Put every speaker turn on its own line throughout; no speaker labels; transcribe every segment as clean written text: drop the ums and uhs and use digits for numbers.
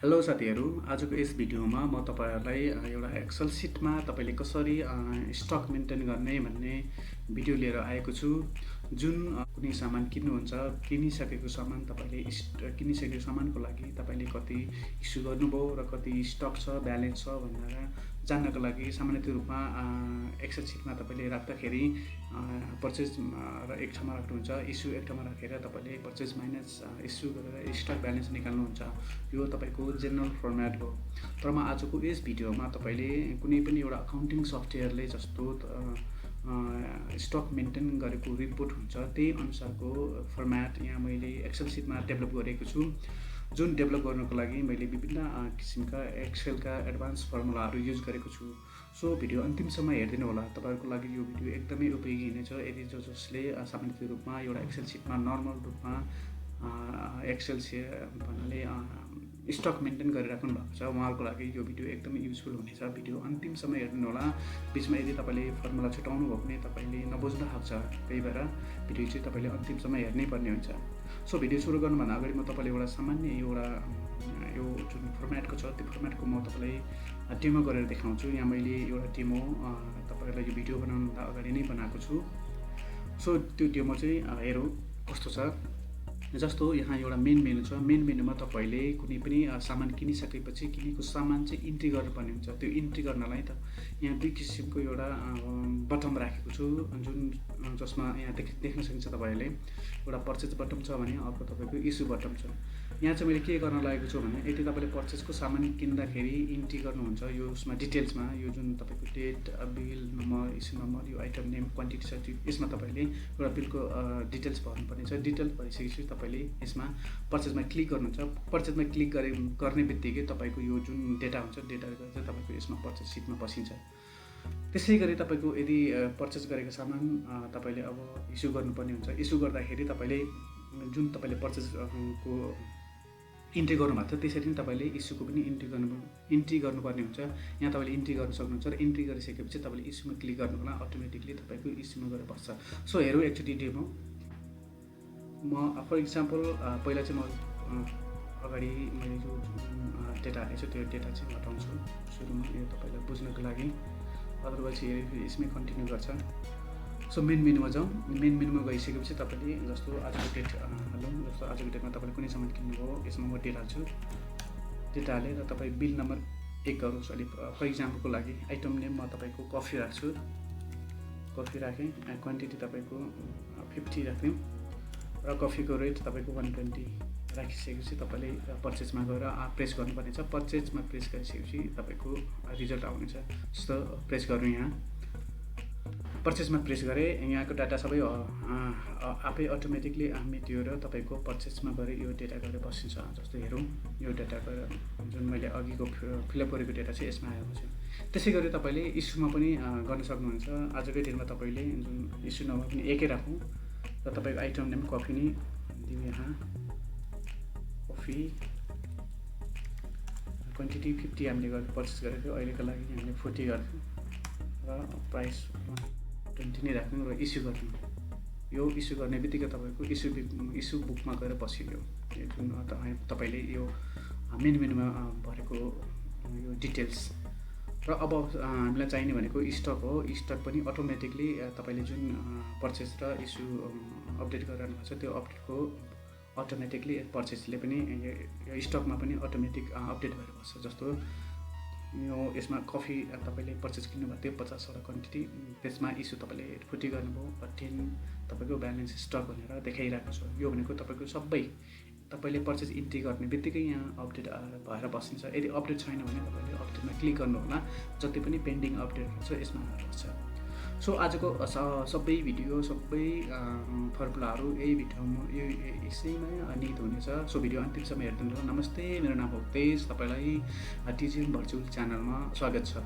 Hello साथीहरू, आजको यस भिडियोमा म तपाईहरुलाई एउटा एक्सेल सिटमा तपाईले कसरी स्टक मेन्टेन गर्ने भन्ने भिडियो लिएर आएको छु। जुन कुनै सामान किन्नुहुन्छ, किनिसकेको सामान तपाईले किनिसकेको सामानको लागि तपाईले कति इस्यु गर्नुभयो र कति स्टक छ, ब्यालेन्स छ भनेर जान्नको लागि सामान्यतः रूपमा एक्सेल सिटमा तपाईले राख्दाखेरि पर्चेज र एक ठाउँमा राख्नुहुन्छ, इस्यु एक ठाउँमा राखेर तपाईले पर्चेज माइनस इस्यु गरेर स्टक ब्यालेन्स निकाल्नुहुन्छ। यो तपाईको जेनरल फर्मेट हो। तर म आजको यस भिडियोमा तपाईले कुनै पनि एउटा अकाउन्टिङ सफ्टवेयरले जस्तो स्टक मेन्टेन गरेको रिपोर्ट हुन्छ त्यही अनुसारको फर्मेट यहाँ मैले एक्सेल सिटमा डेभलप गरेको छु। जुन डेभलप गर्नको लागि मैले विभिन्न किसिमका एक्सेलका एडभान्स फर्मुलाहरू युज गरेको छु। सो भिडियो अन्तिमसम्म हेर्दिनु होला। तपाईहरुको लागि यो भिडियो एकदमै उपयोगी हुनेछ। यदि जसले सामान्य रूपमा एउटा एक्सेल सिटमा नर्मल रूपमा एक्सेल भन्नाले स्टक मेन्टेन गरिराख्नु भएको छ उहाँहरुको लागि यो भिडियो एकदमै युजफुल हुनेछ। भिडियो अन्तिमसम्म हेर्दिनु होला। बीचमा यदि तपाईले फर्मुला छुटाउनु भयो भने तपाईले नबुझ्न सक्छ। त्यही भएर भिडियो चाहिँ तपाईले अन्तिमसम्म हेर्नै पर्ने हुन्छ। सो भिडियो सुरु गर्नुभन्दा अगाडि म तपाईलाई एउटा सामान्य यो जुन फर्मेटको छ त्यो फर्मेटको म तपाईलाई डेमो गरेर देखाउँछु। यहाँ मैले एउटा डेमो तपाईहरुलाई यो भिडियो बनाउनुभन्दा अगाडि नै बनाएको छु। सो त्यो डेमो चाहिँ हेरौँ कस्तो छ। जस्तो यहाँ एउटा मेन मेनु छ। मेन मेनुमा तपाईले कुनै पनि सामान किनिसकेपछि किनेको सामान चाहिँ इन्ट्री गर्नुपर्ने हुन्छ। त्यो इन्ट्री गर्नलाई त यहाँ दुई किसिमको एउटा बटम राखेको छु जुन जसमा यहाँ देख्न सकिन्छ तपाईहरुले। एउटा पर्चेज बटम छ भने अर्को तपाईको इस्यु बटम छ। यहाँ चाहिँ मैले के गर्न लागेको छु भने यदि तपाईले पर्चेजको सामान किन्दाखेरि इन्ट्री गर्नुहुन्छ यो उसमा डिटेल्समा यो जुन तपाईको date, bill number, issue number, यो आइटम नेम, क्वान्टिटी छ यसमा तपाईले एउटा बिलको डिटेल्स भर्नुपर्ने छ। डिटेल्स भरिसकेपछि तपाईले यसमा पर्चेजमा क्लिक गर्नुहुन्छ। पर्चेजमा क्लिक गर्ने बित्तिकै तपाईको यो जुन डेटा हुन्छ डेटा चाहिँ तपाईको यसमा पर्चेज सिटमा पसिन्छ। त्यसैगरी तपाईको यदि पर्चेज गरेको सामान तपाईले अब इस्यु गर्नुपर्ने हुन्छ। इस्यु गर्दाखेरि तपाईले जुन तपाईले पर्चेज को इन्ट्री गर्नुभएको छ त्यसरी नै तपाईले इस्युको पनि इन्ट्री गर्नुपर्ने हुन्छ। यहाँ तपाईले इन्ट्री गर्न सक्नुहुन्छ र इन्ट्री गरिसकेपछि तपाईले इस्युमा क्लिक गर्नु होला। अटोमेटिकली तपाईको इस्युमा गएर बस्छ। सो हेरौँ एकचोटी डेमो। म फर इक्जाम्पल पहिला चाहिँ म अगाडि मैले जो डेटा हालेको छु त्यो डेटा चाहिँ हटाउँछु सुरुमा यो तपाईलाई बुझ्नको लागि। अदरवाइज यसमै कन्टिन्यू गर्छ। सो मेन मेनुमा जाउँ। मेन मेनुमा गइसकेपछि तपाईले जस्तो आजको डेट हालौँ। जस्तो आजको डेटमा तपाईले कुनै सामान किन्नुभयो यसमा म डेट हाल्छु। डेटा हालेर तपाई बिल नम्बर 1 गरोस्। अलि फर इक्जाम्पलको लागि आइटम नेम म तपाईको कफी राख्छु। कफी राखेँ। क्वान्टिटी तपाईको 50 राख्यौँ र कफीको रेट तपाईको 120 राखिसकेपछि तपाईले पर्चेजमा गएर प्रेस गर्नुपर्ने छ। पर्चेजमा प्रेस गरिसकेपछि तपाईको रिजल्ट आउनेछ। जस्तो प्रेस गरौँ। यहाँ पर्चेजमा प्रेस गरे यहाँको डाटा सबै आफै अटोमेटिकली मेटियो र तपाईको पर्चेजमा गएर यो डेटा गएर बसिन्छ। जस्तो हेरौँ यो डेटा गएर जुन मैले अघिको फिलअप गरेको डेटा चाहिँ यसमा आएको छ। त्यसैगरी तपाईले इस्युमा पनि गर्न सक्नुहुन्छ। आजकै दिनमा तपाईले जुन इस्यु नम्बर पनि एकै राखौँ र तपाईको आइटम नेम कफी नै दिउँ। यहाँ कफी क्वान्टिटी 50 हामीले गरेर पर्चेस गरेको अहिलेको लागि हामीले 40 गर्छौँ र प्राइस 20 नै राख्नु र इस्यु गर्नु। यो इस्यु गर्ने बित्तिकै तपाईको इस्यु बुकमा गएर बसियो। यो जुन तपाईले यो मेन मेनुमा भरेको यो डिटेल्स र अब हामीलाई चाहिने भनेको स्टक हो। स्टक पनि अटोमेटिकली तपाईले जुन पर्चेज र इस्यु अपडेट गरिरहनु भएको छ त्यो अपडेटको अटोमेटिकली पर्चेजले पनि यो स्टकमा पनि अटोमेटिक अपडेट भएर बस्छ। जस्तो यो यसमा कफी तपाईले पर्चेज किन्नुभएको थियो 50 वटा क्वान्टिटी त्यसमा इस्यु तपाईले 40 गर्नुभयो 10 तपाईको ब्यालेन्स स्टक भनेर देखाइरहेको छ। यो भनेको तपाईको सबै तपाईले पर्चेज इन्ट्री गर्ने बित्तिकै यहाँ अपडेट भएर बसिन्छ। यदि अपडेट छैन भने तपाईले अपडेटमा क्लिक गर्नु होला। जति पनि पेन्डिङ अपडेट छ यसमा आउँछ। सो आजको सबै भिडियो सबै फर्मुलाहरू यही भिडियोमा यसैमा निहित हुनेछ। सो भिडियो अन्तिमसम्म हेर्दिनु होला। नमस्ते, मेरो नाम हो तेज। तपाईलाई टिजिएम भर्चुअल च्यानलमा स्वागत छ।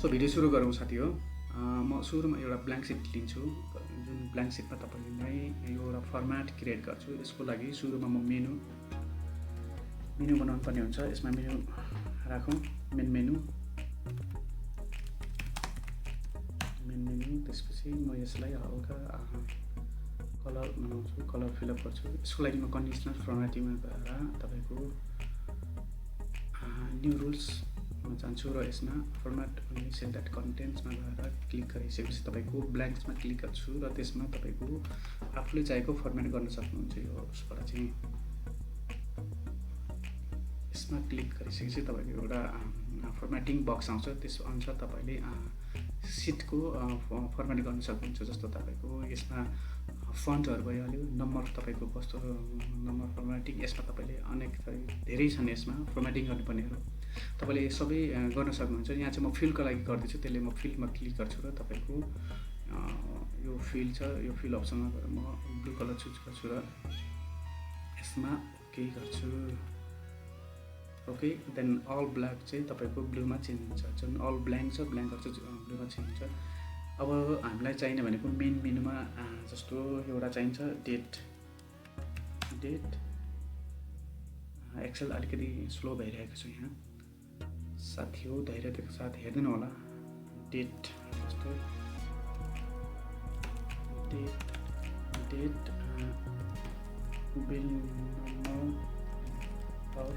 सो भिडियो सुरु गरौँ साथी हो। म सुरुमा एउटा ब्ल्याङ्क सिट लिन्छु। जुन ब्ल्याङ्क सिटमा तपाईलाई एउटा फर्मेट क्रिएट गर्छु। यसको लागि सुरुमा म मेनु बनाउनु पर्ने हुन्छ। यसमा मेनु राखौँ। मेन मेनु त्यसपछि म यसलाई हल्का कलर बनाउँछु। कलर फिलअप गर्छु। यसको लागि म कन्डिसनल फर्मेटिङमा गएर तपाईको न्यू रुल्समा जान्छु र यसमा फर्मेट ओन्ली सेल द्याट कन्टेन्ट्समा गएर क्लिक गरिसकेपछि तपाईँको ब्ल्याङ्क्समा क्लिक गर्छु र त्यसमा तपाईँको आफूले चाहेको फर्मेट गर्न सक्नुहुन्छ। यो उसबाट चाहिँ यसमा क्लिक गरिसकेपछि तपाईँको एउटा फर्मेटिङ बक्स आउँछ, त्यसअनुसार तपाईँले सिटको फर्मेट गर्न सक्नुहुन्छ। जस्तो तपाईँको यसमा फन्टहरू भइहाल्यो, नम्बर तपाईँको कस्तो नम्बर फर्मेटिङ, यसमा तपाईँले अनेक धेरै छन् यसमा फर्मेटिङ गर्नुपर्नेहरू, तपाईँले सबै गर्न सक्नुहुन्छ। यहाँ चाहिँ म फिलको लागि गर्दैछु, त्यसले म फिलमा क्लिक गर्छु र तपाईँको यो फिल छ, यो फिल अप्सनमा गएर म ब्लू कलर चुज गर्छु र यसमा ओके गर्छु। ओके, देन अल ब्ल्याक चाहिँ तपाईँको ब्लूमा चेन्ज हुन्छ, जुन अल ब्ल्याङ्क छ ब्ल्याङ्कहरू चाहिँ ब्लूमा चेन्ज हुन्छ। अब हामीलाई चाहिने भनेको मेन मेनुमा जस्तो एउटा चाहिन्छ डेट एक्सेल अलिकति स्लो भइरहेको छ यहाँ साथी हो, धैर्यताको साथ हेरिदिनु होला। डेट जस्तो date bill number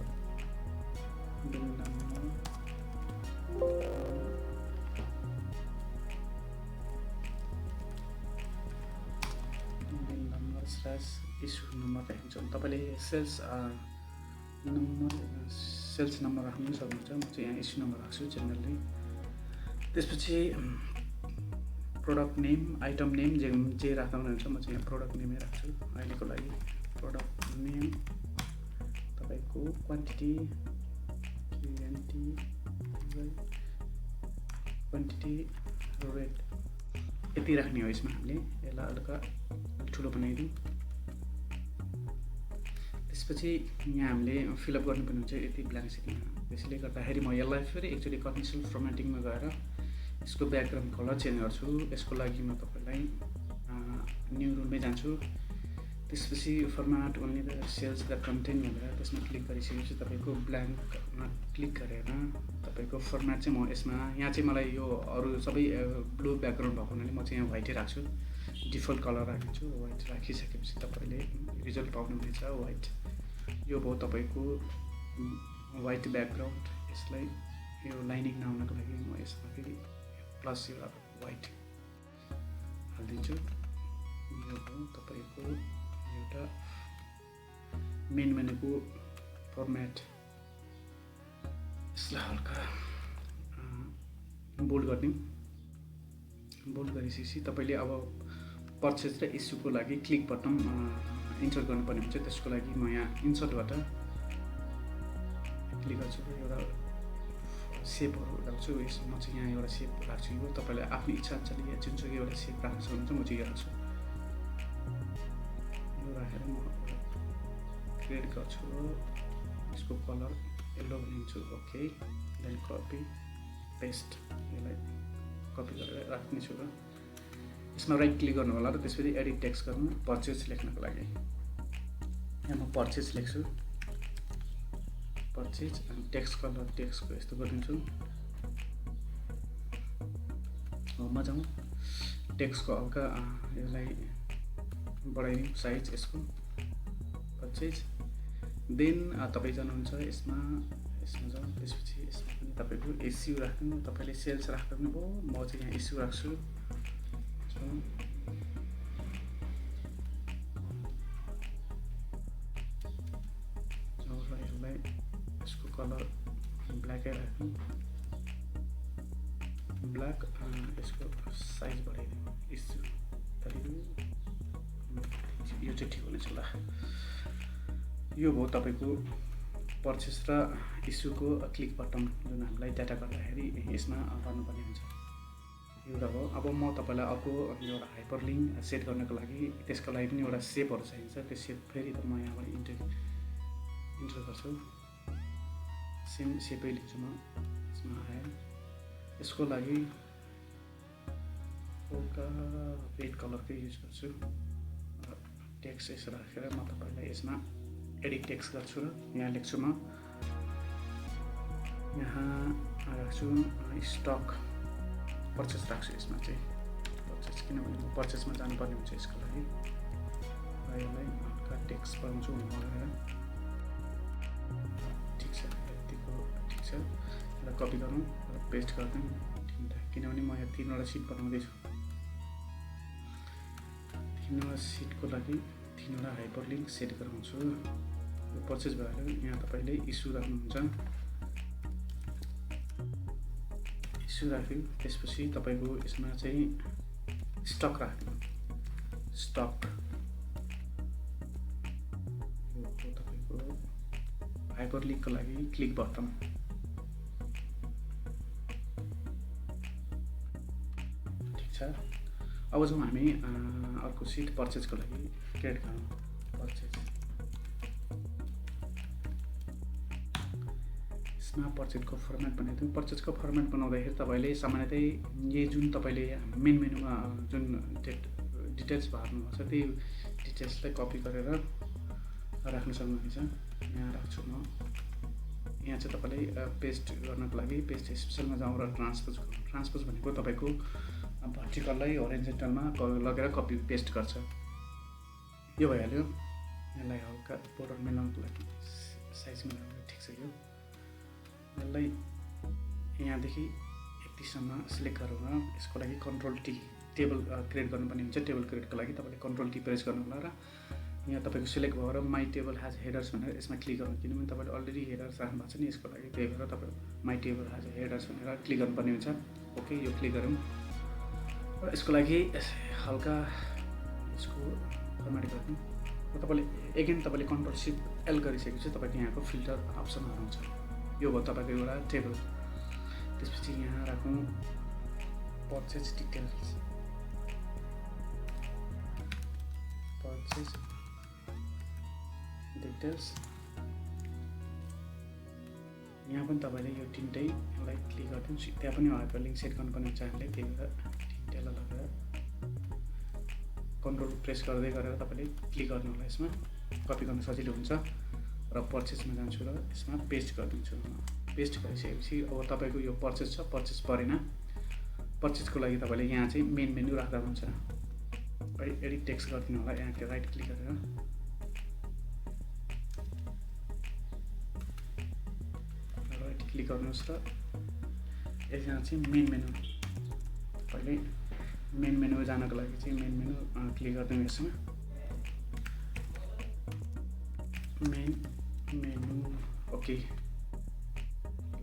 issue number राखिन्छ। तपाईँले सेल्स नम्बर राख्नु पनि सक्नुहुन्छ। म चाहिँ यहाँ इस्यु नम्बर राख्छु जेनरली। त्यसपछि प्रोडक्ट नेम, आइटम नेम जे राख्दा पनि हुन्छ, म चाहिँ यहाँ प्रोडक्ट नेमै राख्छु अहिलेको लागि। प्रोडक्ट नेम तपाईँको क्वान्टिटी रेट यति राख्ने हो। यसमा हामीले यसलाई हल्का ठुलो बनाइदिउँ। त्यसपछि यहाँ हामीले फिलअप गर्नुपर्ने हुन्छ यति ब्ल्याङ्क सिटमा। त्यसैले गर्दाखेरि म यसलाई फेरि एकचोटि कन्डिसनल फर्मेटिङमा गएर यसको ब्याकग्राउन्ड कलर चेन्ज गर्छु। यसको लागि म तपाईँलाई न्यू रुलमै जान्छु। त्यसपछि format only the cells the content भनेर त्यसमा क्लिक गरिसकेपछि तपाईँको ब्ल्याङ्कमा क्लिक गरेर तपाईँको फर्मेट चाहिँ म यसमा यहाँ चाहिँ मलाई यो अरू सबै ब्लू ब्याकग्राउन्ड भएको हुनाले म चाहिँ यहाँ व्हाइटै राख्छु, डिफल्ट कलर राखिदिन्छु। व्हाइट राखिसकेपछि तपाईँले रिजल्ट पाउनुहुनेछ व्हाइट। यो भयो तपाईँको व्हाइट ब्याकग्राउन्ड। यसलाई यो लाइनिङ नआउनको लागि म यसमा फेरि प्लस यो व्हाइट हालिदिन्छु। यो भयो तपाईँको एउटा मेन मेनुको फर्मेट। यसलाई हल्का बोल्ड गरिदिउँ। बोल्ड गरिसकेपछि तपाईँले अब पर्चेज र इस्युको लागि क्लिक बटन इन्सर्ट गर्नुपर्ने हुन्छ। त्यसको लागि म यहाँ इन्सर्टबाट क्लिक गर्छु, एउटा सेपहरू राख्छु। यसमा चाहिँ यहाँ एउटा सेप राख्छु। यो तपाईँले आफ्नो इच्छा अनुसारले जुनसुकै एउटा सेप राख्न सक्नुहुन्छ। म चाहिँ यो राख्छु। यो राखेर म क्रिएट गर्छु र यसको कलर येल्लो बनाइदिन्छु। ओके, देन कपी पेस्ट, यसलाई कपी गरेर राख्नेछु र यसमा राइट क्लिक गर्नु होला र त्यसपछि एडिट टेक्स्ट गर्नु पर्चेज लेख्नको लागि। यहाँ म पर्चेज लेख्छु, पर्चेज अनि टेक्स्ट कलर टेक्स्टको यस्तो गरिदिन्छु। होममा जाउँ, टेक्स्टको हल्का यसलाई बढाइदिउँ साइज यसको पर्चेज। देन तपाईँ जानुहुन्छ यसमा जाउँ। त्यसपछि यसमा पनि तपाईँको इस्यु राख्नु, तपाईँले सेल्स राख्दा पनि भयो। म चाहिँ यहाँ इस्यु राख्छु। यसलाई यसको कलर ब्ल्याकै राख्नु, ब्ल्याक। यसको साइज बढाइदिनु इस्यु, यो चाहिँ ठिक हुनेछ ल। यो भयो तपाईँको पर्चेस र इस्युको क्लिक बटन, जुन हामीलाई डाटा गर्दाखेरि यसमा गर्नुपर्ने हुन्छ। एउटा भयो। अब म तपाईँलाई अर्को एउटा हाइपरलिङ्क सेट गर्नको लागि त्यसको लागि पनि एउटा सेपहरू चाहिन्छ। त्यो सेप फेरि म यहाँबाट इन्टर गर्छु। सेम सेपै लिन्छु म। यसमा आयो, यसको लागि हल्का रेड कलरकै युज गर्छु। टेक्स्ट यसो राखेर म तपाईँलाई यसमा एडिट टेक्स्ट गर्छु र यहाँ लेख्छु। म यहाँ राख्छु स्टक पर्चेस राख्छु। यसमा चाहिँ पर्चेस, किनभने म पर्चेसमा जानुपर्ने हुन्छ यसको लागि। यसलाई हल्का टेक्स्ट बनाउँछु लगाएर। ठिक छ, यतिको ठिक छ। छ, र कपी गरौँ र पेस्ट गरिदिउँ तिनवटा, किनभने म यहाँ 3वटा सिट बनाउँदैछु। 3वटा सिटको लागि 3वटा हाइपरलिङ्क सेट गराउँछु। यो पर्चेज भयो। यहाँ तपाईँले इस्यु राख्नुहुन्छ, इस्यु राख्यो। त्यसपछि तपाईँको यसमा चाहिँ स्टक राख्नु, स्टक यो तपाईँको हाइपरलिङ्कको लागि क्लिक बटन। ठिक छ। अब जाउँ हामी अर्को सिट पर्चेजको लागि क्रिएट गरौँ। पर्चेज, यसमा पर्चेजको फर्मेट बनाइदिउँ। पर्चेजको फर्मेट बनाउँदाखेरि तपाईँले सामान्यतः यही जुन तपाईँले मेन मेनुमा जुन डिटेल्स भर्नुपर्छ त्यही डिटेल्सलाई कपी गरेर राख्न सक्नुहुनेछ। यहाँ राख्छु म। यहाँ चाहिँ तपाईँले पेस्ट गर्नको लागि पेस्ट स्पेसलमा जाउँ र ट्रान्सपोज भनेको तपाईँको भर्टिकललाई होरिजोन्टलमा लगेर कपी पेस्ट गर्छ। यो भइहाल्यो। यसलाई हल्का बोर्डर मिलाउनको लागि साइज मिलाउनु ठिक छ। यसलाई यहाँदेखि यतिसम्म सिलेक्ट गरौँ र यसको लागि कन्ट्रोल टी, टेबल क्रिएट गर्नुपर्ने हुन्छ। टेबल क्रिएटको लागि तपाईँले कन्ट्रोल टी प्रेस गर्नु होला र यहाँ तपाईँको सिलेक्ट भएर माई टेबल हेज हेडर्स भनेर यसमा क्लिक गर्नु, किनभने तपाईँले अलरेडी हेडर्स राख्नु भएको छ नि यसको लागि, त्यही भएर तपाईँ माई टेबल हेज हेडर्स भनेर क्लिक गर्नुपर्ने हुन्छ। ओके, यो क्लिक गरौँ र यसको लागि हल्का यसको फर्मेट गर्नु र तपाईँले एगेन तपाईँले कन्ट्रोल सिफ्ट एल गरिसकेपछि तपाईँको यहाँको फिल्टर अप्सनहरू आउँछ। यो भयो तपाईँको एउटा टेबल। त्यसपछि यहाँ राखौँ पर्चेज डिटेल्स, पर्चेज डिटेल्स। यहाँ पनि तपाईँले यो तिनटैलाई क्लिक गरिदिनु। त्यहाँ पनि हाइपरलिङ्क सेट गर्नुपर्ने हुन्छ हामीले, त्यही भएर तिनटैलाई लगेर कन्ट्रोल प्रेस गर्दै गरेर तपाईँले क्लिक गर्नु होला। यसमा कपी गर्न सजिलो हुन्छ। र पर्चेजमा जान्छु र यसमा पेस्ट गरिदिन्छु। पेस्ट गरिसकेपछि अब तपाईँको यो पर्चेज छ, पर्चेज परेन। पर्चेजको लागि तपाईँले यहाँ चाहिँ मेन मेन्यु राख्दा हुन्छ। एडिट टेक्स्ट गरिदिनु होला। यहाँ राइट क्लिक गरेर राइट क्लिक गर्नुहोस् र यहाँ चाहिँ मेन मेन्यु, तपाईँले मेन मेन्यु जानको लागि चाहिँ मेन मेन्यु क्लिक गरिदिनु। यसमा मेन मेन्यु। ओके,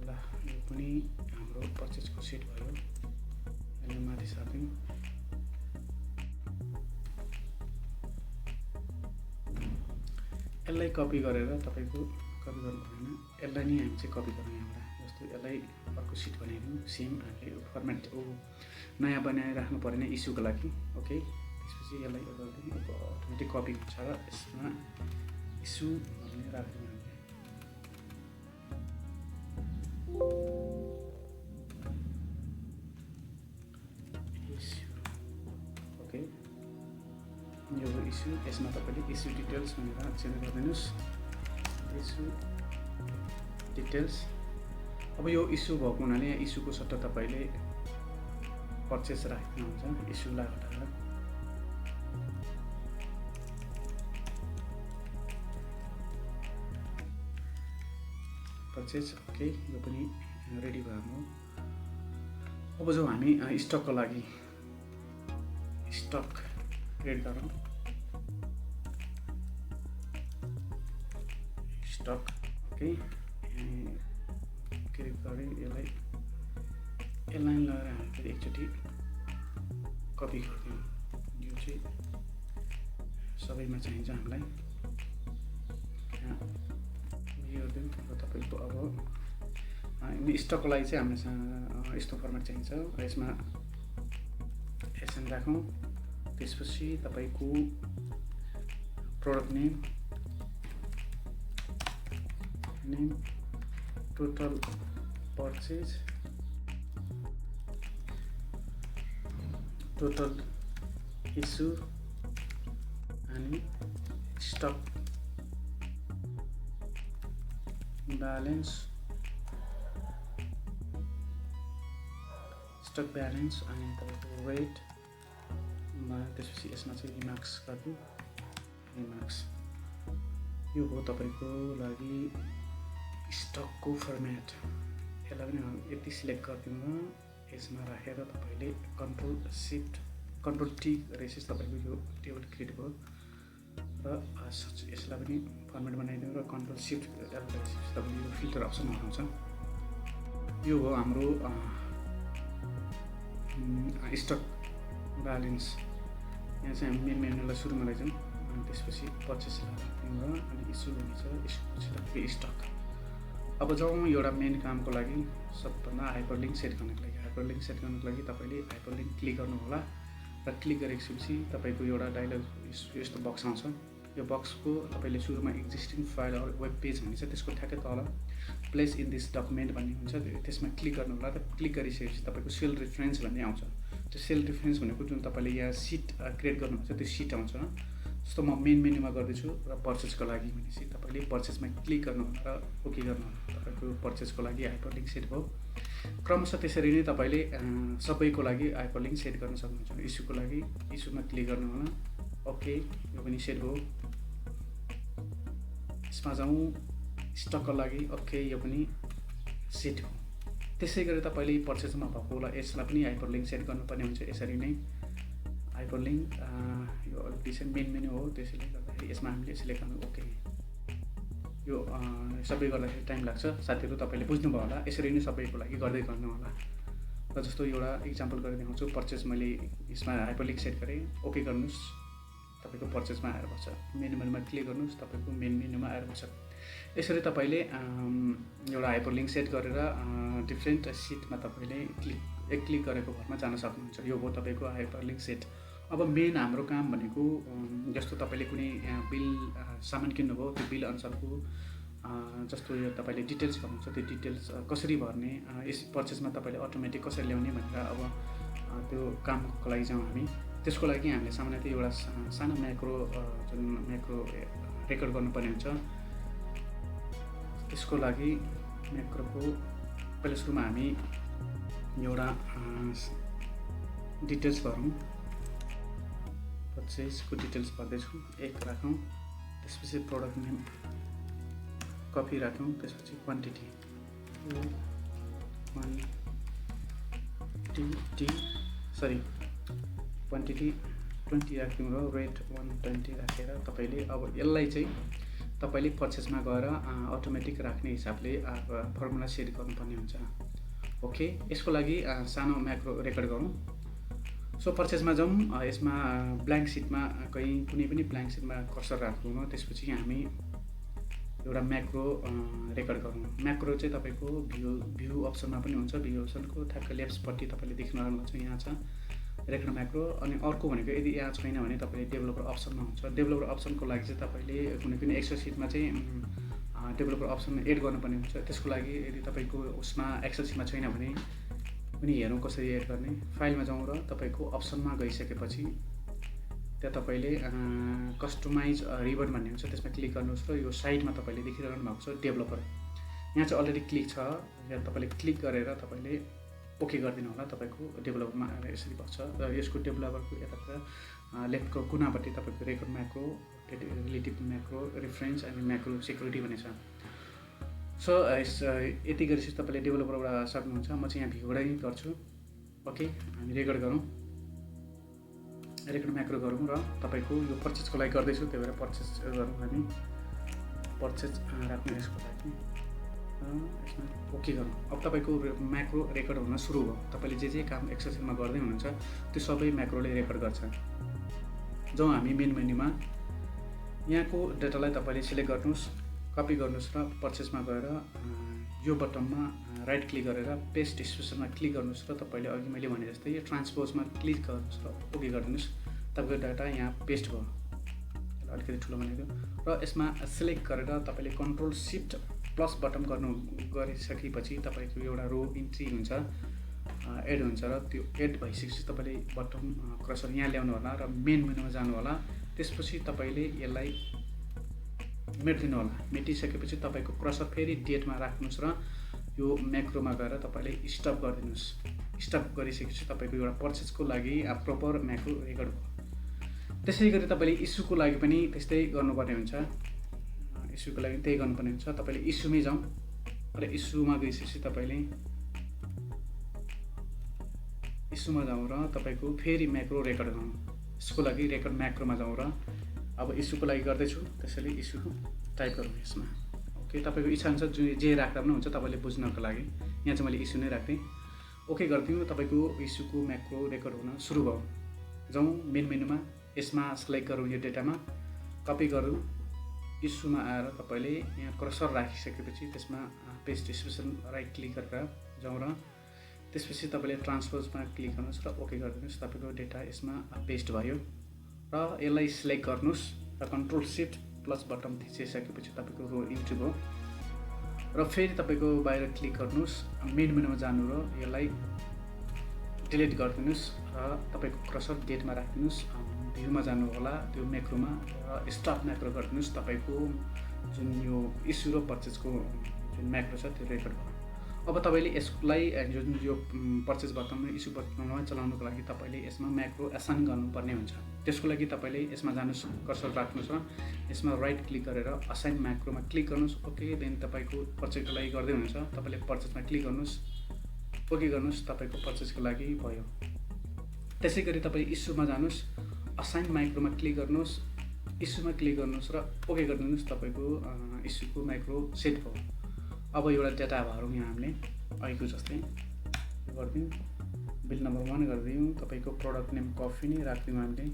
ल यो पनि हाम्रो पर्चेजको सेट भयो। यसलाई माथि सार्दिउँ। यसलाई कपी गरेर तपाईँको कपी गर्नु भएन, यसलाई नि हामी चाहिँ कपी गरौँ यहाँबाट। जस्तो यसलाई अर्को सिट बनाइदिउँ। सेम हामीले फर्मेट नयाँ बनाइराख्नु परेन इस्युको लागि। ओके, त्यसपछि यसलाई यो गरिदिउँ। अटोमेटिक कपी हुन्छ र यसमा इस्यु भन्ने राखिदिउँ हामीले। इस्यु, ओके, यो हो इस्यु। यसमा तपाईँले इस्यु डिटेल्स भनेर चेन्ज गरिदिनुहोस्। Issue details. अब यो इस्यु भएको हुनाले यहाँ इस्युको सट्टा तपाईँले पर्चेस राख्नुहुन्छ। इस्युलाई हटाएर पर्चेज। ओके, यो पनि रेडी भयो। अब जो हामी स्टकको लागि स्टक क्रिएट गरौँ। स्टक, ओके, क्रिएट गरेँ। यसलाई एलाइन लगाएर हामी फेरि एकचोटि कपी गरिदिउँ। यो चाहिँ सबैमा चाहिन्छ हामीलाई। यो दिउँ र तपाईँको अब स्टकको लागि चाहिँ हामीलाई यस्तो फर्मेट चाहिन्छ र यसमा एसएन राखौँ। त्यसपछि तपाईँको product name, total purchase, total issue अनि स्टक ब्यालेन्स, स्टक ब्यालेन्स अनि तपाईँको रेट। त्यसपछि यसमा चाहिँ रिमार्क्स गरिदिउँ। रिमार्क्स यो हो तपाईँको लागि स्टकको फर्मेट। यसलाई पनि यति सिलेक्ट गरिदिउँ र यसमा राखेर तपाईँले कन्ट्रोल सिफ्ट कन्ट्रोल टी गरेपछि तपाईँको यो टेबल क्रिएट भयो र यसलाई पनि फर्मेट बनाइदिउँ र कन्ट्रोल सिफ्ट एल गरेपछि तपाईँले यो फिल्टर अप्सन आउँछ। यो हो हाम्रो स्टक ब्यालेन्स। यहाँ चाहिँ हामी मेन मेनुलाई सुरुमा लैजाउँ अनि त्यसपछि पर्चेसलाई राख्यौँ र अनि इस्यु हुनेछ, इस्युपछि तपाईँको स्टक। अब जाउँ एउटा मेन कामको लागि सबभन्दा हाइपरलिङ्क सेट गर्नको लागि। हाइपरलिङ्क सेट गर्नको लागि तपाईँले हाइपरलिङ्क क्लिक गर्नु होला र क्लिक गरेपछि तपाईँको एउटा डायलग यस्तो बक्स आउँछ। यो बक्सको तपाईँले सुरुमा existing file or web page भन्ने छ, त्यसको ठ्याक्कै तल प्लेस इन दिस डकुमेन्ट भन्ने हुन्छ, त्यसमा क्लिक गर्नु होला। र क्लिक गरिसकेपछि तपाईँको सेल रेफरेन्स भन्ने आउँछ। त्यो सेल रेफरेन्स भनेको जुन तपाईँले यहाँ सिट क्रिएट गर्नुहुन्छ त्यो सिट आउँछ। जस्तो म मेन मेन्युमा गर्दैछु र पर्चेसको लागि भनेपछि तपाईँले पर्चेसमा क्लिक गर्नुहोला र ओके गर्नुहोला। तपाईँको पर्चेसको लागि हाइपरलिङ्क सेट भयो। क्रमशः त्यसरी नै तपाईँले सबैको लागि हाइपरलिङ्क सेट गर्न सक्नुहुन्छ। इस्युको लागि इस्युमा क्लिक गर्नुहोला, ओके, यो पनि सेट भयो। यसमा जाउँ स्टकको लागि, ओके, यो पनि सेट हो। त्यसै गरी तपाईँले पर्चेसमा भएको होला यसलाई पनि हाइपरलिङ्क सेट गर्नुपर्ने हुन्छ। यसरी नै हाइपरलिङ्क यो अलिकति चाहिँ मेन मेन्यु हो, त्यसैले गर्दाखेरि यसमा हामीले सिलेक्ट गर्नु, ओके। यो सबै गर्दाखेरि टाइम लाग्छ साथीहरू, तपाईँले बुझ्नुभयो होला। यसरी नै सबैको लागि गर्दै गर्नु होला। र जस्तो एउटा इक्जाम्पल गरेर देखाउँछु। पर्चेस मैले यसमा हाइपरलिङ्क सेट गरेँ, ओके गर्नुहोस्, तपाईँको पर्चेसमा आएर बस्छ। मेन मेन्युमा क्लिक गर्नुहोस्, तपाईँको मेन मेन्युमा आएर बस्छ। यसरी तपाईँले एउटा हाइपरलिङ्क सेट गरेर डिफ्रेन्ट सिटमा तपाईँले क्लिक गरेको भरमा जान सक्नुहुन्छ। यो हो तपाईँको हाइपरलिङ्क सेट। अब मेन हाम्रो काम भनेको जस्तो तपाईँले कुनै बिल सामान किन्नुभयो, त्यो बिल अनुसारको जस्तो यो तपाईँले डिटेल्स भन्नुहुन्छ, त्यो डिटेल्स कसरी भर्ने, यस पर्चेसमा तपाईँले अटोमेटिक कसरी ल्याउने भनेर अब त्यो कामको लागि जाउँ हामी। त्यसको लागि हामीले सामान्यतः एउटा सानो म्याक्रो जुन म्याक्रो रेकर्ड गर्नुपर्ने हुन्छ। त्यसको लागि म्याक्रोको पहिला सुरुमा हामी एउटा डिटेल्स भरौँ। पर्चेसको डिटेल्स भर्दैछु, 1 राखौँ। त्यसपछि प्रोडक्ट नेम कपी राखौँ। त्यसपछि क्वान्टिटी क्वान्टिटी 20 राख्यौँ र रेट 120 राखेर तपाईँले अब यसलाई चाहिँ तपाईँले पर्चेसमा गएर अटोमेटिक राख्ने हिसाबले फर्मुला सेट गर्नुपर्ने हुन्छ। ओके, यसको लागि सानो म्याक्रो रेकर्ड गरौँ। सो पर्चेसमा जाउँ। यसमा ब्ल्याङ्क सिटमा कुनै पनि ब्ल्याङ्क सिटमा कर्सर राख्नु। त्यसपछि हामी एउटा म्याक्रो रेकर्ड गरौँ। म्याक्रो चाहिँ तपाईँको भ्यू अप्सनमा पनि हुन्छ। भ्यू अप्सनको ठ्याक्क लेफ्टपट्टि तपाईँले देख्न सक्नुहुन्छ, यहाँ छ रेकर्ड म्याक्रो। अनि अर्को भनेको यदि यहाँ छैन भने तपाईँले डेभलपर अप्सनमा हुन्छ। डेभलपर अप्सनको लागि चाहिँ तपाईँले कुनै पनि एक्सेल सिटमा चाहिँ डेभलपर अप्सन एड गर्नुपर्ने हुन्छ। त्यसको लागि यदि तपाईँको उसमा एक्सेल सिटमा छैन भने पनि हेरौँ कसरी एड गर्ने। फाइलमा जाउँ र तपाईँको अप्सनमा गइसकेपछि त्यहाँ तपाईँले कस्टमाइज रिबन भन्ने हुन्छ, त्यसमा क्लिक गर्नुहोस् र यो साइडमा तपाईँले देखिरहनु भएको छ डेभलपर। यहाँ चाहिँ अलरेडी क्लिक छ, यहाँ तपाईँले क्लिक गरेर तपाईँले ओके गरिदिनु होला। तपाईँको डेभलपरमा आएर यसरी बस्छ र यसको डेभलपरको यतातिर लेफ्टको कुनापट्टि तपाईँको record macro, relative macro, reference अनि म्याक्रो सेक्युरिटी भन्ने छ। सो यति गरेपछि तपाईँले डेभलपरबाट सक्नुहुन्छ। म चाहिँ यहाँ भ्यूबाटै गर्छु। ओके, हामी रेकर्ड गरौँ, रेकर्ड म्याक्रो गरौँ र तपाईँको यो पर्चेसको लागि गर्दैछु, त्यही भएर पर्चेस गरौँ हामी। पर्चेस राख्नु यसको लागि यसमा ओके गरौँ। अब तपाईँको म्याक्रो रेकर्ड हुन सुरु भयो। तपाईँले जे काम एक्सेल सिटमा गर्दै हुनुहुन्छ त्यो सबै म्याक्रोले रेकर्ड गर्छ। जाउँ हामी मेन मेन्युमा। यहाँको डेटालाई तपाईँले सिलेक्ट गर्नुहोस्, कपी गर्नुहोस् र पर्चेसमा गएर यो बटनमा राइट क्लिक गरेर पेस्ट स्पेसलमा क्लिक गर्नुहोस् र तपाईँले अघि मैले भने जस्तै यो ट्रान्सपोजमा क्लिक गर्नुहोस् र ओके गरिदिनुहोस्। तपाईँको डाटा यहाँ पेस्ट भयो। यसलाई अलिकति ठुलो बनाइदियो र यसमा सिलेक्ट गरेर तपाईँले कन्ट्रोल सिफ्ट प्लस बटन गरिसकेपछि तपाईँको एउटा रो इन्ट्री हुन्छ, एड हुन्छ र त्यो एड भइसकेपछि तपाईँले बटन क्रसर यहाँ ल्याउनु होला र मेन मेनुमा जानु होला। त्यसपछि तपाईँले यसलाई मेटिदिनु होला। मेटिसकेपछि तपाईँको क्रसर फेरि डेटमा राख्नुहोस् र यो म्याक्रोमा गएर तपाईँले स्टप गरिदिनुहोस्। स्टप गरिसकेपछि तपाईँको एउटा पर्चेसको लागि प्रपर म्याक्रो रेकर्ड भयो। त्यसै गरी तपाईँले इस्युको लागि पनि त्यस्तै गर्नुपर्ने हुन्छ। इस्युको लागि त्यही गर्नुपर्ने हुन्छ। तपाईँले इस्युमै जाउँ। र इस्युमा गइसकेपछि तपाईँले इस्युमा जाउँ र तपाईँको फेरि म्याक्रो रेकर्ड गरौँ। यसको लागि रेकर्ड म्याक्रोमा जाउँ र अब इस्युको लागि गर्दैछु, त्यसैले इस्यु टाइप गरौँ यसमा। ओके, तपाईँको इच्छा अनुसार जे राख्दा पनि हुन्छ तपाईँले बुझ्नको लागि। यहाँ चाहिँ मैले इस्यु नै राख्थेँ। ओके गरिदिउँ, तपाईँको इस्युको म्याक्रो रेकर्ड हुन सुरु भयो। जाउँ मेन मेनुमा, यसमा सेलेक्ट गरौँ, यो डेटामा कपी गरौँ, इस्युमा आएर तपाईँले यहाँ कर्सर राखिसकेपछि त्यसमा पेस्ट स्पेसल राइट क्लिक गरेर जाउँ र त्यसपछि तपाईँले ट्रान्सफर्समा क्लिक गर्नुहोस् र ओके गरिदिनुहोस्। तपाईँको डेटा यसमा पेस्ट भयो र यसलाई सिलेक्ट गर्नुहोस् र कन्ट्रोल शिफ्ट प्लस बटन थिचिसकेपछि तपाईँको रो इन्ट्री भयो र फेरि तपाईँको बाहिर क्लिक गर्नुहोस्, मेन मेनुमा जानु र यसलाई डिलिट गरिदिनुहोस् र तपाईँको कर्सर डेटमा राखिदिनुहोस्, भ्यूमा जानु होला, त्यो म्याक्रोमा र स्टप म्याक्रो गरिदिनुहोस्। तपाईँको जुन यो इस्यु र पर्चेजको जुन म्याक्रो छ त्यो रेकर्ड भयो। अब तपाईँले यसलाई जुन यो पर्चेज बटन र इस्यु बटनमा चलाउनुको लागि तपाईँले यसमा म्याक्रो एसाइन गर्नुपर्ने हुन्छ। त्यसको लागि तपाईँले यसमा जानुहोस्, कर्सर राख्नुहोस् र यसमा राइट क्लिक गरेर असाइन म्याक्रोमा क्लिक गर्नुहोस्। ओके, देन तपाईँको पर्चेजको लागि गर्दै हुनुहुन्छ, तपाईँले पर्चेजमा क्लिक गर्नुहोस्, ओके गर्नुहोस्, तपाईँको पर्चेजको लागि भयो। त्यसै गरी तपाईँ इस्युमा जानुहोस्, असाइन माइक्रोमा क्लिक गर्नुहोस्, इस्युमा क्लिक गर्नुहोस् र ओके गरिदिनुहोस्, तपाईँको इस्युको माइक्रो सेट भयो। अब एउटा डेटा भरौँ, यहाँ हामीले अहिलेको जस्तै गरिदिउँ, बिल नम्बर 1 गरिदिउँ, तपाईँको प्रडक्ट नेम कफी नै राखिदिउँ, हामीले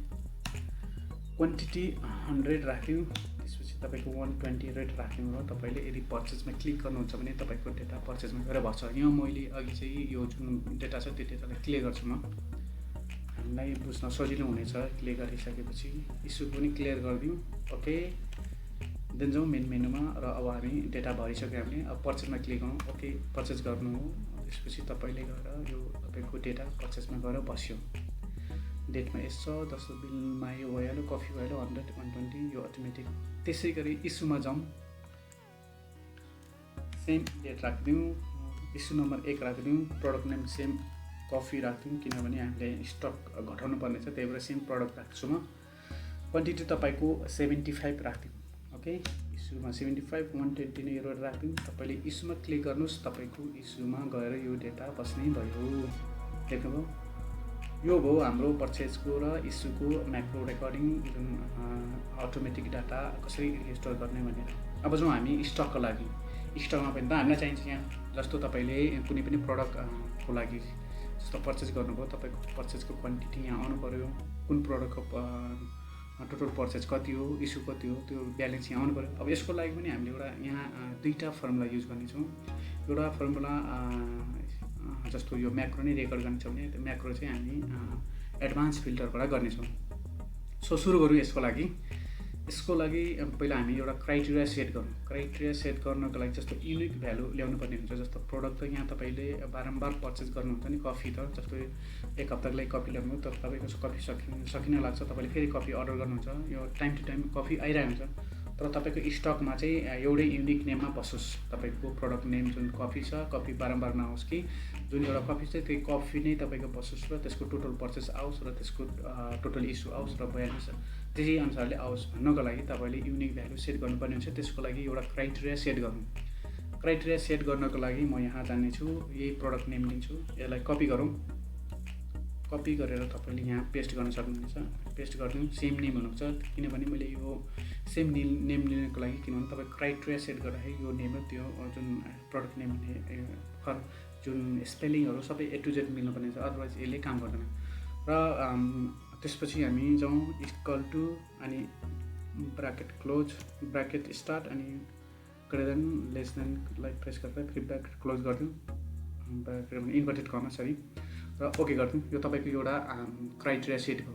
क्वान्टिटी 100 राखिदिउँ, त्यसपछि तपाईँको 120 रेट राखिदिउँ र तपाईँले यदि पर्चेजमा क्लिक गर्नुहुन्छ भने तपाईँको डेटा पर्चेजमा गएर भर्छ। यहाँ मैले अघि चाहिँ यो जुन डेटा छ त्यो डेटालाई क्लियर गर्छु, म हामीलाई बुझ्न सजिलो हुनेछ। क्लियर गरिसकेपछि इस्यु पनि क्लियर गरिदिउँ, ओके, देन जाउँ मेन मेनुमा र अब हामी डेटा भरिसक्यो हामीले। अब पर्चेजमा क्लिक गरौँ, ओके, पर्चेज गर्नु हो, त्यसपछि तपाईँले गएर यो तपाईँको डेटा पर्चेजमा गएर बस्यो। डेटमा यस्तो जस्तो बिलमा यो भइहाल्यो, कफी भइहाल्यो 100 120, यो अटोमेटिक। त्यसै गरी इस्युमा जाउँ, सेम डेट राखिदिउँ, इस्यु नम्बर 1 राखिदिउँ, प्रडक्ट नेम सेम कफी राखिदिउँ, किनभने हामीले स्टक घटाउनु पर्ने छ, त्यही भएर सेम प्रडक्ट राख्छु म। क्वान्टिटी तपाईँको 75 राखिदिउँ, ओके, इस्युमा 75 120 नै यो राखिदिउँ। तपाईँले इस्युमा क्लिक गर्नुहोस्, तपाईँको इस्युमा गएर यो डेटा बस्नै भयो। देख्नुभयो, यो भयो हाम्रो पर्चेजको र इस्युको म्याक्रो रेकर्डिङ, जुन अटोमेटिक डाटा कसरी स्टोर गर्ने भनेर। अब जाउँ हामी स्टकको लागि। स्टकमा पनि त हामीलाई चाहिन्छ यहाँ, जस्तो तपाईँले कुनै पनि प्रडक्टको लागि जस्तो पर्चेज गर्नुभयो, तपाईँको पर्चेजको क्वान्टिटी यहाँ आउनु पऱ्यो, कुन प्रडक्टको टोटल पर्चेज कति हो, इस्यु कति हो, त्यो ब्यालेन्स यहाँ आउनु पऱ्यो। अब यसको लागि पनि हामीले एउटा यहाँ दुईवटा फर्मुला युज गर्नेछौँ। एउटा फर्मुला जस्तो यो म्याक्रो नै रेकर्ड गर्ने छ भने त्यो म्याक्रो चाहिँ हामी एडभान्स फिल्टरबाट गर्नेछौँ। सो सुरु गरौँ यसको लागि। यसको लागि पहिला हामी एउटा क्राइटेरिया सेट गरौँ। क्राइटेरिया सेट गर्नको लागि जस्तो युनिक भ्यालु ल्याउनु पर्ने हुन्छ। जस्तो प्रोडक्ट त यहाँ तपाईँले बारम्बार पर्चेज गर्नुहुन्छ नि, कफी त जस्तो एक हप्ताको लागि कफी ल्याउनु, तर तपाईँको कफी सकिन लाग्छ, तपाईँले फेरि कफी अर्डर गर्नुहुन्छ, यो टाइम टु टाइम कफी आइरहेको हुन्छ, तर तपाईँको स्टकमा चाहिँ एउटै युनिक नेममा बसोस्। तपाईँको प्रडक्ट नेम जुन कफी छ, कफी बारम्बार नआओस् कि जुन एउटा कफी छ त्यही कफी नै तपाईँको बसोस् र त्यसको टोटल पर्चेस आओस् र त्यसको टोटल इस्यु आओस् र ब्यालेन्स त्यही अनुसारले आओस् भन्नको लागि तपाईँले युनिक भ्यालु सेट गर्नुपर्ने हुन्छ। त्यसको लागि एउटा क्राइटेरिया सेट गरौँ। क्राइटेरिया सेट गर्नको लागि म यहाँ जानेछु, यही प्रडक्ट नेम लिन्छु, यसलाई कपी गरौँ। कपी गरेर तपाईँले यहाँ पेस्ट गर्न सक्नुहुन्छ। पेस्ट गरिदिउँ, सेम नेम हुनुहुन्छ, किनभने मैले यो सेम नेम लिनको लागि, किनभने तपाईँ क्राइटेरिया सेट गर्दाखेरि यो नेम र त्यो जुन प्रडक्ट नेम जुन स्पेलिङहरू सबै A to Z मिल्नुपर्ने हुन्छ, अदरवाइज यसले काम गर्दैन। र त्यसपछि हामी जाउँ इक्वल टु अनि ब्राकेट क्लोज, ब्राकेट स्टार्ट अनि ग्रेटर देन लेस देनलाई प्रेस गरेर फेरि ब्राकेट क्लोज गरिदिउँ, ब्राकेट इन्भर्टेड कमा सरी, र ओके गरिदिउँ। यो तपाईँको एउटा क्राइटेरिया सेट हो।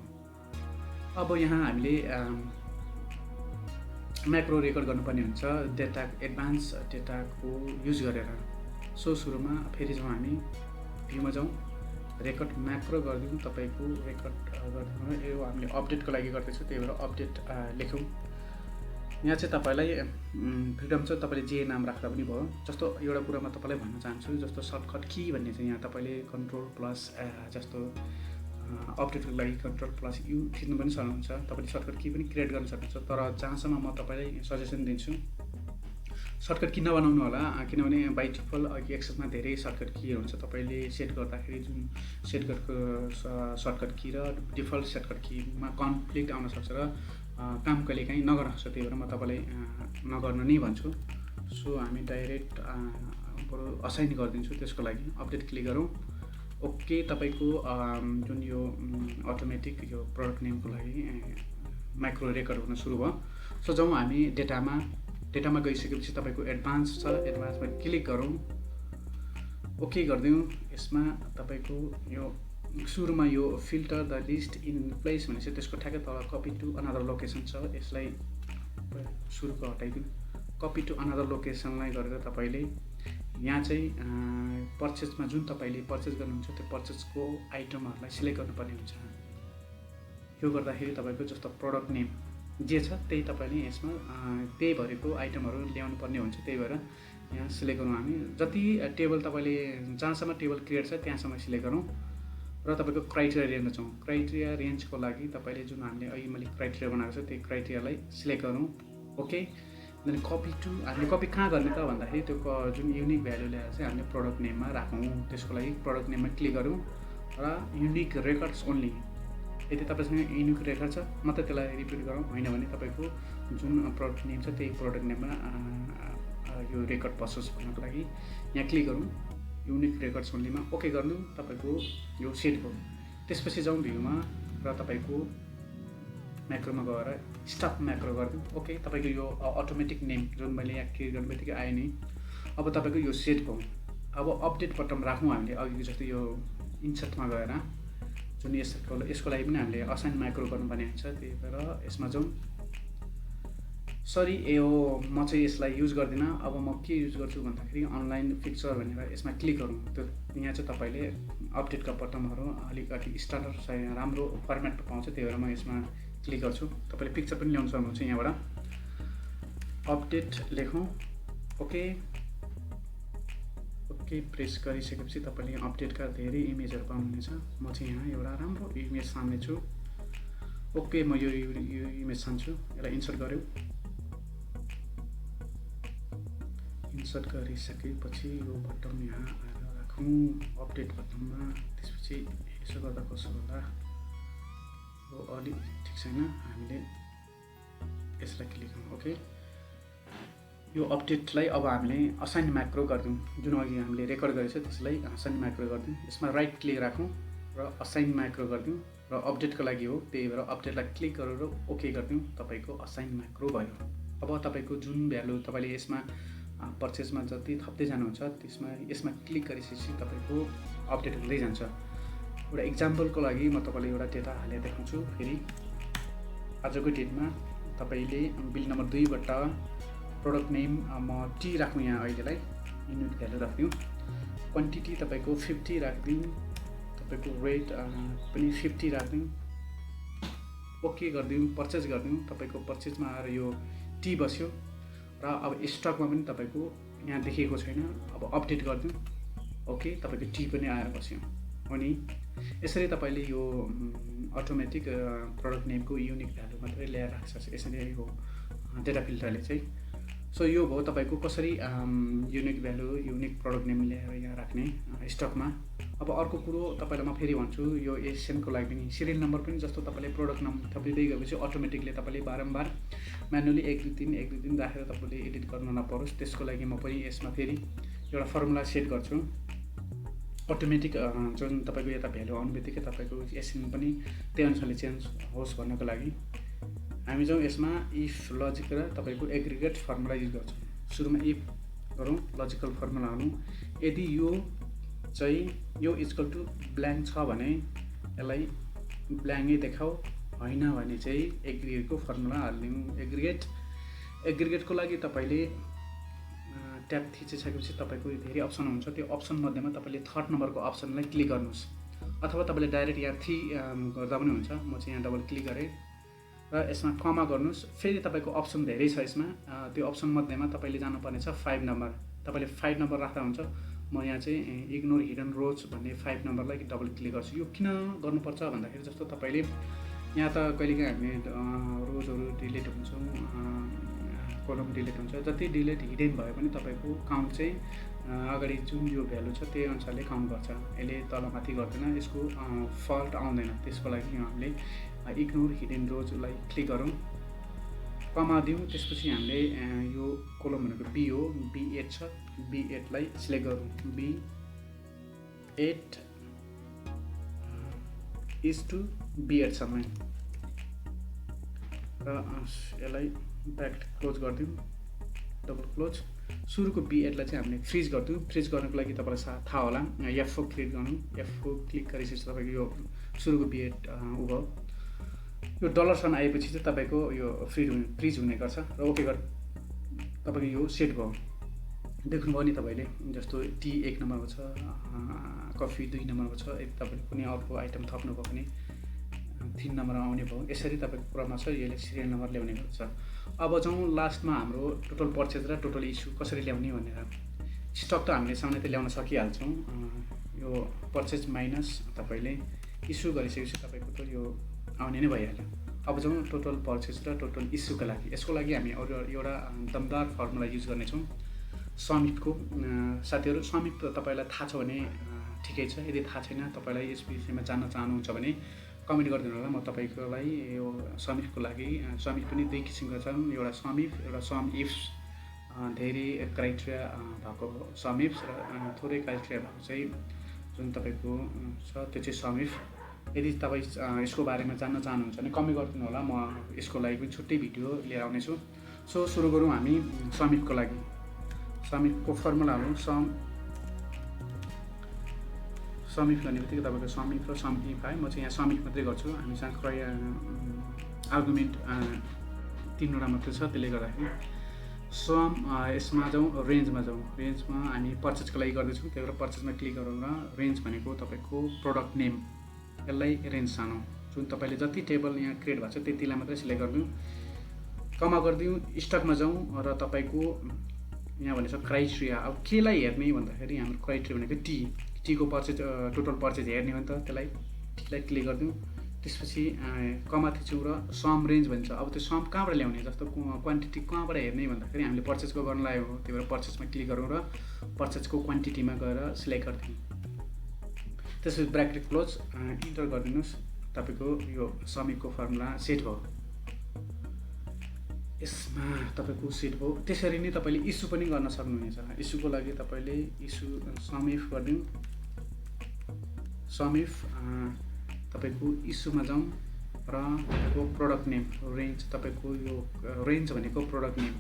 अब यहाँ हामीले म्याक्रो रेकर्ड गर्नुपर्ने हुन्छ डेटा, एडभान्स डेटाको युज गरेर। सो सुरुमा फेरि जाउँ हामी भ्यूमा जाउँ, रेकर्ड म्याक्रो गरिदिउँ, तपाईँको रेकर्ड गरिदिउँ। यो हामीले अपडेटको लागि गर्दैछौँ, त्यही भएर अपडेट लेखौँ। यहाँ चाहिँ तपाईँलाई फ्रिडम छ, तपाईँले जे नाम राख्दा पनि भयो। जस्तो एउटा कुरा म तपाईँलाई भन्न चाहन्छु, जस्तो सर्टकट की भन्ने चाहिँ यहाँ तपाईँले कन्ट्रोल प्लस जस्तो अपडेटको लागि कन्ट्रोल प्लस यु थिच्नु पनि सक्नुहुन्छ। तपाईँले सर्टकट की पनि क्रिएट गर्न सक्नुहुन्छ, तर जहाँसम्म म तपाईँलाई सजेसन दिन्छु सर्टकट किन बनाउनु होला किनभने बाइ डिफल्ट अघि एक्सेलमा धेरै सर्टकट कीहरू हुन्छ। तपाईँले सेट गर्दाखेरि जुन सेट गरेको सर्टकट की र डिफल्ट सर्टकट कीमा कन्फ्लिक्ट आउन सक्छ र काम कहिलेकाहीँ नगर्न सक्छ। त्यही भएर म तपाईँलाई नगर्न नै भन्छु। सो हामी डाइरेक्ट बरु असाइन गरिदिन्छु। त्यसको लागि अपडेट क्लिक गरौँ। ओके, तपाईँको जुन यो अटोमेटिक यो प्रडक्ट नेमको लागि माइक्रो रेकर्ड हुन सुरु भयो। सो जाउँ हामी डेटामा गइसकेपछि तपाईँको एडभान्स छ, एडभान्समा क्लिक गरौँ। ओके गरिदिउँ। यसमा तपाईँको यो सुरुमा यो filter the list in place भनेपछि त्यसको ठ्याक्कै तल कपी टु अनदर लोकेसन छ। यसलाई सुरुको हटाइदिउँ। कपी टु अनदर लोकेसनलाई गरेर तपाईँले यहाँ चाहिँ पर्चेजमा जुन तपाईँले पर्चेज गर्नुहुन्छ त्यो पर्चेजको आइटमहरूलाई सिलेक्ट गर्नुपर्ने हुन्छ। यो गर्दाखेरि तपाईँको जस्तो प्रडक्ट नेम जे छ त्यही तपाईँले यसमा त्यही भरेको आइटमहरू ल्याउनु पर्ने हुन्छ। त्यही भएर यहाँ सिलेक्ट गरौँ। हामी जति टेबल तपाईँले जहाँसम्म टेबल क्रिएट छ त्यहाँसम्म सिलेक्ट गरौँ र तपाईँको क्राइटेरिया रेन्जमा जाउँ। क्राइटेरिया रेन्जको लागि तपाईँले जुन हामीले अहिले मैले क्राइटेरिया बनाएको छ त्यही क्राइटेरियालाई सिलेक्ट गरौँ। ओके, अनि कपी टु हामीले कपी कहाँ गर्ने त भन्दाखेरि त्यो जुन युनिक भ्यालु ल्याएर चाहिँ हामीले प्रडक्ट नेममा राखौँ। त्यसको लागि प्रडक्ट नेममा क्लिक गरौँ र युनिक रेकर्ड्स ओन्ली। यदि तपाईँसँग युनिक रेकर्ड छ मात्रै त्यसलाई रिपिट गरौँ, होइन भने तपाईँको जुन प्रडक्ट नेम छ त्यही प्रडक्ट नेममा यो रेकर्ड पसोस् भन्नको लागि यहाँ क्लिक गरौँ। युनिक रेकर्ड्स ओन्लीमा ओके गर्नु। तपाईँको यो सेट भयो। त्यसपछि जाउँ भ्यूमा र तपाईँको म्याक्रोमा गएर स्टप म्याक्रो गरिदिउँ। ओके, तपाईँको यो अटोमेटिक नेम जुन मैले यहाँ क्लिक गर्ने बित्तिकै आयो नि। अब तपाईँको यो सेट भयो। अब अपडेट बटन राखौँ हामीले अघिको जस्तो यो इन्सर्टमा गएर जुन यसको लागि पनि हामीले असाइन म्याक्रो गर्नुपर्ने हुन्छ। त्यही भएर यसमा जाउँ। सरी यो म चाहिँ यसलाई युज गर्दिनँ। अब म के युज गर्छु भन्दाखेरि अनलाइन पिक्चर भनेर यसमा क्लिक गरौँ। त्यो यहाँ चाहिँ तपाईँले अपडेटका बटनहरू अलिकति स्ट्यान्डर्ड राम्रो फर्मेटमा पाउँछ। त्यही भएर म यसमा क्लिक गर्छु। तपाईँले पिक्चर पनि ल्याउनु सक्नुहुन्छ। यहाँबाट अपडेट लेखौँ। ओके ओके प्रेस गरिसकेपछि तपाईँले अपडेटका धेरै इमेजहरू पाउनुहुनेछ। म चाहिँ यहाँ एउटा राम्रो इमेज छान्नेछु। ओके, म यो इमेज छान्छु। यसलाई इन्सर्ट गऱ्यो। इन्सर्ट गरिसकेपछि यो बटन यहाँ आएर राखौँ अपडेट बटनमा। त्यसपछि यसो गर्दा कसो होला हो, अलिक ठिक छैन। हामीले यसलाई क्लिक गरौँ। ओके, यो अपडेटलाई अब हामीले असाइन म्याक्रो गरिदिउँ। जुन अघि हामीले रेकर्ड गरेको छ त्यसलाई असाइन म्याक्रो गरिदिउँ। यसमा राइट क्लिक राखौँ र असाइन म्याक्रो गरिदिउँ र अपडेटको लागि हो। त्यही भएर अपडेटलाई क्लिक गरेर ओके गरिदिउँ। तपाईँको असाइन म्याक्रो भयो। अब तपाईँको जुन भ्यालु तपाईँले यसमा पर्चेजमा जति थप्दै जानुहुन्छ यसमा क्लिक गरिसकेपछि तपाईँको अपडेट हुँदै जान्छ। एउटा इक्जाम्पलको लागि म तपाईँलाई एउटा डेटा हालेर देखाउँछु। फेरि आजको डेटमा तपाईँले बिल नम्बर 2 बाट प्रोडक्ट नेम म टी राखौँ। यहाँ अहिलेलाई युनिट भ्यालु राखिदिउँ। क्वान्टिटी तपाईँको 50 राखिदिउँ। तपाईँको रेट पनि 50 राखिदिउँ। ओके गरिदिउँ। पर्चेज गरिदिउँ। तपाईँको पर्चेजमा आएर यो टी बस्यो र अब स्टकमा पनि तपाईँको यहाँ देखिएको छैन। अब अपडेट गरिदिउँ। ओके, तपाईँको टी पनि आएर बस्यो। अनि यसरी तपाईँले यो अटोमेटिक प्रडक्ट नेमको युनिक भ्यालु मात्रै ल्याएर राख्छ। यसरी यो डेटा फिल्टरले चाहिँ। सो यो भयो तपाईँको कसरी unique value unique product name ल्याएर यहाँ राख्ने स्टकमा। अब अर्को कुरो तपाईँलाई म फेरि भन्छु, यो एसएनको लागि पनि सिरियल नम्बर पनि जस्तो तपाईँले प्रडक्ट नम्बर थपिँदै गएपछि अटोमेटिकली तपाईँले बारम्बार म्यानुअली 1 2 3 राखेर तपाईँले एडिट गर्नु नपरोस्। त्यसको लागि म पनि यसमा फेरि एउटा फर्मुला सेट गर्छु। अटोमेटिक जुन तपाईँको यता भ्यालु आउने बित्तिकै तपाईँको एसएन पनि त्यही अनुसारले चेन्ज होस् भन्नको लागि हामी जाउँ यसमा इफ लजिक र तपाईँको एग्रिगेट फर्मुला युज गर्छौँ। सुरुमा इफ गरौँ, लजिकल फर्मुला हालौँ। यदि यो चाहिँ यो इक्वल टु ब्ल्याङ्क छ भने यसलाई ब्ल्याङ्कै देखाऊ, होइन भने चाहिँ एग्रिगेटको फर्मुला हालिदिउँ। एग्रिगेटको लागि तपाईँले ट्याब थिचिसकेपछि तपाईँको धेरै अप्सन हुन्छ। त्यो अप्सन मध्येमा तपाईँले 3rd नम्बरको अप्सनलाई क्लिक गर्नुहोस् अथवा तपाईँले डाइरेक्ट यहाँ 3 गर्दा पनि हुन्छ। म चाहिँ यहाँ डबल क्लिक गरेँ र यसमा कमा गर्नुहोस्। फेरि तपाईँको अप्सन धेरै छ यसमा। त्यो अप्सन मध्येमा तपाईँले जानुपर्ने छ 5 नम्बर। तपाईँले 5 नम्बर राख्दा हुन्छ। म यहाँ चाहिँ इग्नोर हिडन रोज भन्ने 5 नम्बरलाई डबल क्लिक गर्छु। यो किन गर्नुपर्छ भन्दाखेरि जस्तो तपाईँले यहाँ त कहिलेकाहीँ हामी रोजहरू डिलिट हुन्छौँ, कोलम डिलिट हुन्छ। जति डिलिट हिडेन भए पनि तपाईँको काउन्ट चाहिँ अगाडि जुन यो भ्यालु छ त्यही अनुसारले काउन्ट गर्छ। यसले तलमाथि गर्दैन, यसको फल्ट आउँदैन। त्यसको लागि हामीले इग्नोर हिडेन रोजलाई क्लिक गरौँ, कमा दिउँ। त्यसपछि हामीले यो कोलम भनेको बी हो, B8 छ, B8 लाई सिलेक्ट गरौँ। B8 इज टु B8 सम्म र यसलाई ब्याक क्लोज गरिदिउँ, डबल क्लोज। सुरुको B8 लाई चाहिँ हामीले फ्रिज गरिदिउँ। फ्रिज गर्नको लागि तपाईँलाई थाहा होला, F4 क्लिक गर्नु। F4 क्लिक गरेपछि तपाईँको यो सुरुको B8 उ भयो। यो डलर साइन आएपछि चाहिँ तपाईँको यो फ्रिज हुने गर्छ र ओके गर तपाईँको यो सेट भयो। देख्नुभयो नि तपाईँले, जस्तो टी 1 नम्बरमा छ, कफी 2 नम्बरमा छ। यदि तपाईँले कुनै अर्को आइटम थप्नुभयो भने 3 नम्बरमा आउने भयो। यसरी तपाईँको क्रममा छ, यसले सिरियल नम्बर ल्याउने गर्छ। अब जाउँ लास्टमा हाम्रो टोटल पर्चेज र टोटल इस्यु कसरी ल्याउने भनेर। स्टक त हामीले सामान्यतः ल्याउन सकिहाल्छौँ। यो पर्चेज माइनस तपाईँले इस्यु गरिसकेपछि तपाईँको त यो आउने नै भइहाल्यो। अब जाउँ टोटल पर्चेज र टोटल इस्युका लागि। यसको लागि हामी एउटा दमदार फर्मुला युज गर्नेछौँ, समिटको। साथीहरू, समिट तपाईँलाई थाहा छ भने ठिकै छ, यदि थाहा छैन तपाईँलाई यस विषयमा जान्न चाहनुहुन्छ भने कमेन्ट गरिदिनु होला। म तपाईँकोलाई यो समिटको लागि, समिट पनि 2 किसिमका छन्, एउटा समिफ, एउटा सम इफ्स। धेरै क्राइटेरिया भएको समिफ्स र थोरै क्राइटेरिया भएको चाहिँ जुन तपाईँको छ त्यो चाहिँ समिफ। यदि तपाईँ यसको बारेमा जान्न चाहनुहुन्छ भने कमेन्ट गरिदिनु होला, म यसको लागि पनि छुट्टै भिडियो लिएर आउनेछु। सो सुरु गरौँ हामी समिटको लागि। समिटको फर्मुला हो समिफ गर्ने बित्तिकै तपाईँको समिफ र समिफ है। म चाहिँ यहाँ समिफ मात्रै गर्छु। हामीसँग आर्गुमेन्ट 3वटा मात्रै छ, त्यसले गर्दाखेरि सम यसमा जाउँ, रेन्जमा जाउँ। रेन्जमा हामी पर्चेजको लागि गर्दैछौँ, त्यही भएर पर्चेजमा क्लिक गरौँ र रेन्ज भनेको तपाईँको प्रोडक्ट नेम, यसलाई रेन्ज सानो, जुन तपाईँले जति टेबल यहाँ क्रिएट भएको छ त्यतिलाई मात्रै सिलेक्ट गरिदिउँ, कमा गरिदिउँ। स्टकमा जाउँ र तपाईँको यहाँ भनेको क्राइटेरिया। अब केलाई हेर्ने भन्दाखेरि हाम्रो क्राइटेरिया भनेको टीको पर्चेज, टोटल पर्चेज हेर्ने हो नि त, त्यसलाई टीलाई क्लिक गरिदिउँ। त्यसपछि कमा थिचौँ र सम रेन्ज भन्छ। अब त्यो सम कहाँबाट ल्याउने, जस्तो क्वान्टिटी कहाँबाट हेर्ने भन्दाखेरि हामीले पर्चेजको गर्न लाग्यो हो, त्यही भएर पर्चेजमा क्लिक गरौँ र पर्चेजको क्वान्टिटीमा गएर सिलेक्ट गरिदिउँ। त्यसपछि ब्र्याकेट क्लोज, इन्टर गरिदिनुहोस्। तपाईँको यो समिटको फर्मुला सेट भयो। यसमा तपाईँको सेट भयो। त्यसरी नै तपाईँले इस्यु पनि गर्न सक्नुहुनेछ। इस्युको लागि तपाईँले इस्यु समिफ गरिदिउँ। समिफ तपाईँको इस्युमा जाउँ र तपाईँको प्रोडक्ट नेम रेन्ज, तपाईँको यो रेन्ज भनेको प्रोडक्ट नेम।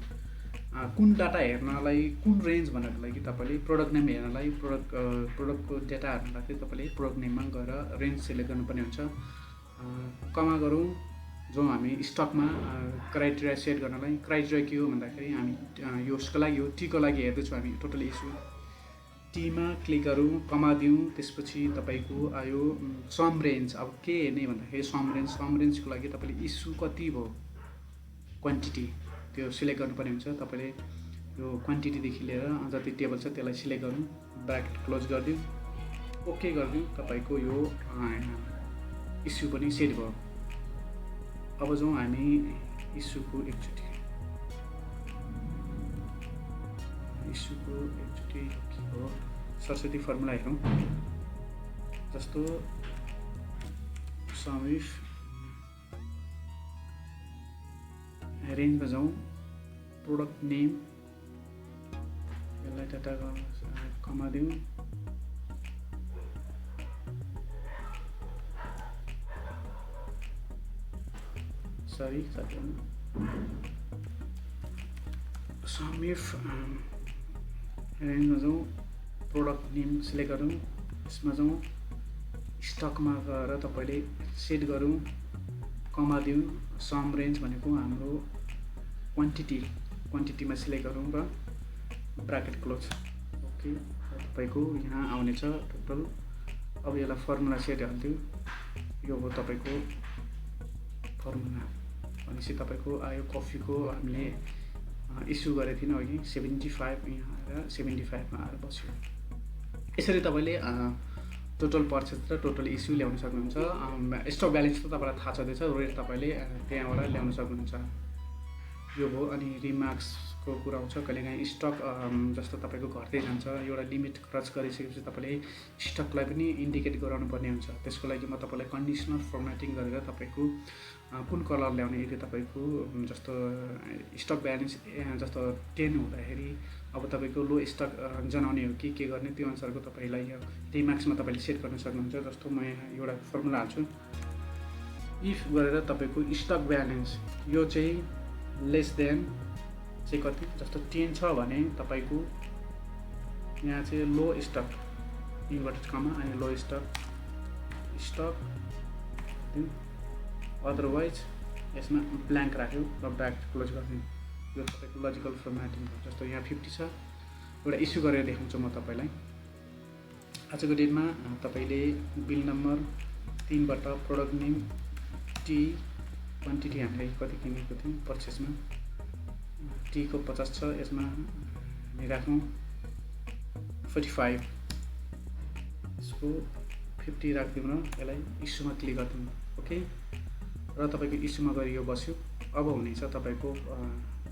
कुन डाटा हेर्नलाई, कुन रेन्ज भन्नको लागि तपाईँले प्रोडक्ट नेम हेर्नलाई, प्रोडक्टको डाटा हेर्नलाई चाहिँ तपाईँले प्रोडक्ट नेममा गएर रेन्ज सिलेक्ट गर्नुपर्ने हुन्छ। कमा गरौँ। जो हामी स्टकमा क्राइटेरिया सेट गर्नलाई, क्राइटेरिया के हो भन्दाखेरि हामी यसको लागि हो, टीको लागि हेर्दैछौँ हामी टोटल इस्यु। टीमा क्लिक गरौँ, कमा दिउँ। त्यसपछि तपाईँको आयो सम रेन्ज। अब के हेर्ने भन्दाखेरि सम रेन्जको लागि तपाईँले इस्यु कति भयो, क्वान्टिटी त्यो सिलेक्ट गर्नुपर्ने हुन्छ। तपाईँले यो क्वान्टिटीदेखि लिएर जति टेबल छ त्यसलाई सिलेक्ट गर्नु, ब्र्याकेट क्लोज गरिदिउँ, ओके गरिदिउँ। तपाईँको यो इस्यु पनि सेट भयो। अब जाउँ हामी इस्युको एकचोटि के हो सरस्वती फर्मुला हेरौँ। जस्तो समिफ रेन्जमा जाउँ, प्रोडक्ट नेम, यसलाई डाटा कमा दिउँ। सरी समिफ रेन्जमा जाउँ, प्रोडक्ट नेम सिलेक्ट गरौँ। यसमा जाउँ, स्टकमा गएर तपाईँले सेट गरौँ, कमा दिउँ। सम रेन्ज भनेको हाम्रो क्वान्टिटीमा सिलेक्ट गरौँ र ब्र्याकेट क्लोज, ओके। तपाईँको यहाँ आउनेछ टोटल। अब यसलाई फर्मुला सेट हालिदिउँ। यो हो तपाईँको फर्मुला। भनेपछि तपाईँको आयो कफीको हामीले इस्यु गरेको थिएन अघि 75, यहाँ आएर 75मा आएर बस्यो। यसरी तपाईँले टोटल पर्चेज र टोटल इस्यु ल्याउन सक्नुहुन्छ। स्टक ब्यालेन्स त तपाईँलाई थाहा छँदैछ, रेट तपाईँले त्यहाँबाट ल्याउन सक्नुहुन्छ। यो भयो। अनि रिमार्क्सको कुरा आउँछ, कहिलेकाहीँ स्टक जस्तो तपाईँको घट्दै जान्छ, एउटा लिमिट क्रच गरिसकेपछि तपाईँले स्टकलाई पनि इन्डिकेट गराउनु पर्ने हुन्छ। त्यसको लागि म तपाईँलाई कन्डिसनल फर्मेटिङ गरेर तपाईँको कुन कलर ल्याउने, यदि तपाईँको जस्तो स्टक ब्यालेन्स जस्तो 10 हुँदाखेरि अब तपाईँको लो स्टक जनाउने हो कि के गर्ने, त्यो अनुसारको तपाईँलाई यो रिमार्क्समा तपाईँले सेट गर्न सक्नुहुन्छ। जस्तो म यहाँ एउटा फर्मुला हाल्छु, इफ गरेर तपाईँको स्टक ब्यालेन्स यो चाहिँ लेस देन चाहिँ कति, जस्तो 10 छ भने तपाईँको यहाँ चाहिँ लो स्टक इन्भर्टेड कमा अनि लो स्टक अदरवाइज यसमा ब्ल्याङ्क राख्यो र ब्याक क्लोज गरिदिनु। यो तपाईँको लजिकल फर्मेटिङ हो। जस्तो यहाँ 50 छ, एउटा इस्यु गरेर देखाउँछु म तपाईँलाई। आजको डेटमा तपाईँले बिल नम्बर 3 बाट प्रोडक्ट नेम टी, क्वान्टिटी हामीले कति किनेको थियौँ पर्चेसमा, टी को 50 छ, यसमा हामी राखौँ 45, यसको 50 राखिदिउँ र यसलाई इस्युमा क्लिक गरिदिउँ। ओके, र तपाईँको इस्युमा गएर यो बस्यो। अब हुनेछ तपाईँको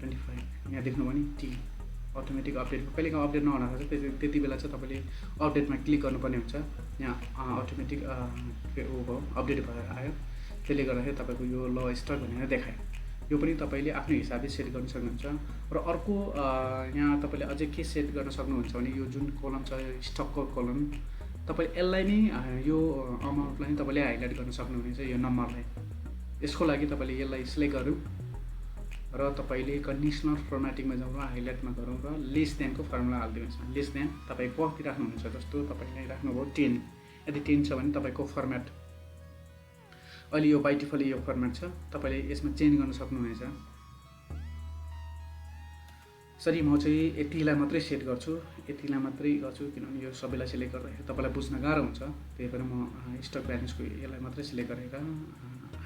25, यहाँ देख्नुभयो नि टी अटोमेटिक अपडेट, कहिलेकाहीँ अपडेट नहुँदा त्यति बेला चाहिँ तपाईँले अपडेटमा क्लिक गर्नुपर्ने हुन्छ। यहाँ अटोमेटिक भयो, अपडेट भएर आयो, त्यसले गर्दाखेरि तपाईँको यो लो स्टक भनेर देखायो। यो पनि तपाईँले आफ्नो हिसाबले सेट गर्न सक्नुहुन्छ। र अर्को यहाँ तपाईँले अझै के सेट गर्न सक्नुहुन्छ भने यो जुन कलम छ स्टकको कलम, तपाईँले यसलाई नै यो अमाउन्टलाई नै तपाईँले हाइलाइट गर्न सक्नुहुनेछ, यो नम्बरलाई। यसको लागि तपाईँले यसलाई सिलेक्ट गरौँ र तपाईँले कन्डिसनल फर्मेटिङमा जाउँ र हाइलाइटमा गरौँ र लेस देनको फर्मुला हालिदिनुहोस्। लेस देन तपाईँ कति राख्नुहुन्छ, जस्तो तपाईँले राख्नुभयो 10, यदि 10 छ भने तपाईँको फर्मेट अहिले यो बाइ डिफल्ट यो फर्मेट छ, तपाईँले यसमा चेन्ज गर्न सक्नुहुनेछ। सरी म चाहिँ यतिलाई मात्रै सेट गर्छु, किनभने यो सबैलाई सिलेक्ट गर्दाखेरि तपाईँलाई बुझ्न गाह्रो हुन्छ। त्यही भएर म स्टक ब्यालेन्सको यसलाई मात्रै सिलेक्ट गरेर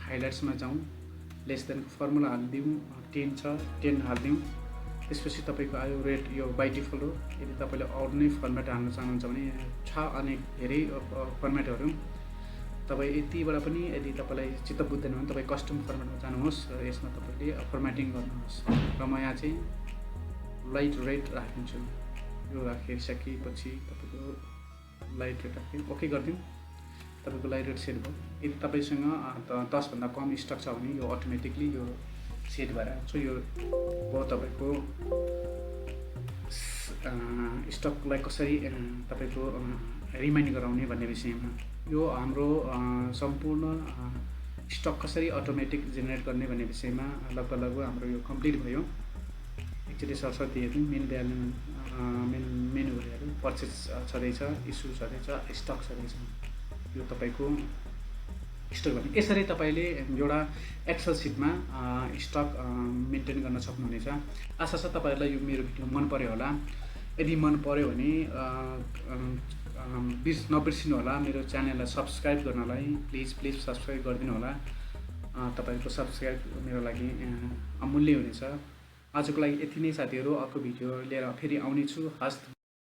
हाइलाइट्समा जाउँ, लेस देनको फर्मुला हालिदिउँ, 10 छ 10 हालिदिउँ। त्यसपछि तपाईँको आयो रेट, यो बाइ डिफल्ट हो। यदि तपाईँले अरू नै फर्मेट हाल्न चाहनुहुन्छ भने छ अनेक धेरै फर्मेटहरू, तपाईँ यतिबाट पनि यदि तपाईँलाई चित्त बुझ्दैन भने तपाईँ कस्टम फर्मेटमा जानुहोस् र यसमा तपाईँले फर्मेटिङ गर्नुहोस्। र म यहाँ चाहिँ लाइट रेड राखिदिन्छु। यो राखिसकेपछि तपाईँको लाइट रेड राख्यो, ओके गरिदिउँ। तपाईँको लाइट रेड सेट भयो। यदि तपाईँसँग 10 भन्दा कम स्टक छ भने यो अटोमेटिकली यो सेट भएर आउँछ। यो भयो तपाईँको स्टकलाई कसरी तपाईँको रिमाइन्ड गराउने भन्ने विषयमा। यो हाम्रो सम्पूर्ण स्टक कसरी अटोमेटिक जेनेरेट गर्ने भन्ने विषयमा लगभग हाम्रो यो कम्प्लिट भयो। एकचोटि सरस्वती हेर्नु, मेनु हेर्नु, पर्चेस छँदैछ, इस्यु छँदैछ, स्टक छँदैछ। यो तपाईँको स्टक गर्ने यसरी तपाईँले एउटा एक्सेल सिटमा स्टक मेन्टेन गर्न सक्नुहुनेछ। आशा छ तपाईँहरूलाई यो मेरो भिडियो मन पर्यो होला। यदि मन पर्यो भने नबिर्सिनु होला मेरो च्यानललाई सब्सक्राइब गर्नलाई। प्लिज सब्सक्राइब गरिदिनु होला। तपाईँको सब्सक्राइब मेरो लागि अमूल्य हुनेछ। आजको लागि यति नै साथीहरू, अर्को भिडियो लिएर फेरि आउने छु। हस्त।